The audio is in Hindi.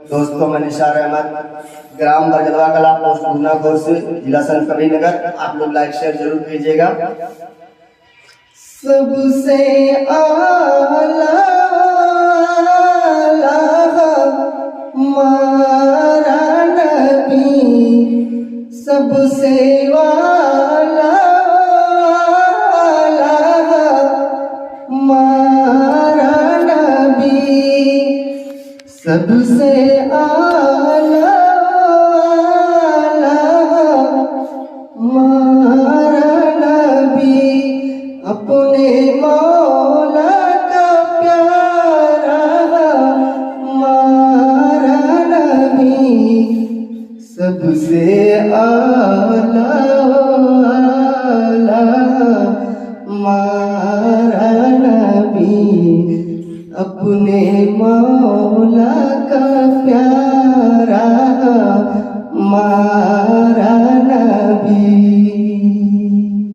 दोस्तों, मैं निशार अहमद, ग्राम बरगदवा कला, पोस्ट गुना गौर से, जिला संत कबीरनगर। आप लोग लाइक शेयर जरूर कीजिएगा। सबसे आला हमारा नबी, सबसे वाला हमारा नबी, सबसे आला हमारा नबी, अपने मौला का प्यारा हमारा नबी, सबसे आला हमारा नबी, अपने मौला का प्यारा हमारा